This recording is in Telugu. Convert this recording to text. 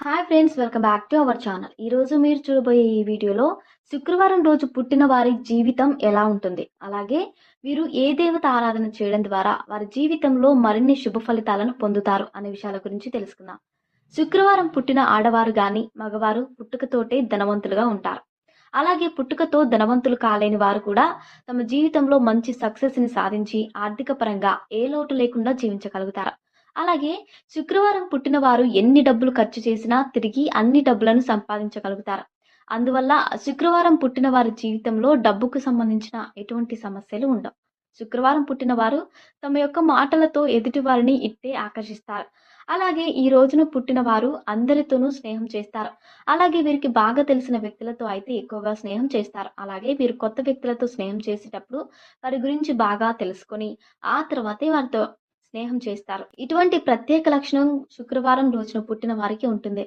Hi friends, welcome back to our channel. ఈరోజు మీరు చూడబోయే ఈ వీడియోలో శుక్రవారం రోజు పుట్టిన వారి జీవితం ఎలా ఉంటుంది, అలాగే వీరు ఏ దేవత ఆరాధన చేయడం ద్వారా వారి జీవితంలో మరిన్ని శుభ ఫలితాలను పొందుతారు అనే విషయాల గురించి తెలుసుకుందాం. శుక్రవారం పుట్టిన ఆడవారు గాని మగవారు పుట్టుకతోటే ధనవంతులుగా ఉంటారు. అలాగే పుట్టుకతో ధనవంతులు కాలేని వారు కూడా తమ జీవితంలో మంచి సక్సెస్ని సాధించి ఆర్థిక పరంగా ఏ లోటు లేకుండా జీవించగలుగుతారు. అలాగే శుక్రవారం పుట్టిన వారు ఎన్ని డబ్బులు ఖర్చు చేసినా తిరిగి అన్ని డబ్బులను సంపాదించగలుగుతారు. అందువల్ల శుక్రవారం పుట్టిన వారి జీవితంలో డబ్బుకు సంబంధించిన ఎటువంటి సమస్యలు ఉండవు. శుక్రవారం పుట్టిన వారు తమ యొక్క మాటలతో ఎదుటి వారిని ఇట్టే ఆకర్షిస్తారు. అలాగే ఈ రోజున పుట్టిన వారు అందరితోనూ స్నేహం చేస్తారు. అలాగే వీరికి బాగా తెలిసిన వ్యక్తులతో అయితే ఎక్కువగా స్నేహం చేస్తారు. అలాగే వీరు కొత్త వ్యక్తులతో స్నేహం చేసేటప్పుడు వారి గురించి బాగా తెలుసుకొని ఆ తర్వాతే వారితో స్నేహం చేస్తారు. ఇటువంటి ప్రత్యేక లక్షణం శుక్రవారం రోజున పుట్టిన వారికి ఉంటుంది.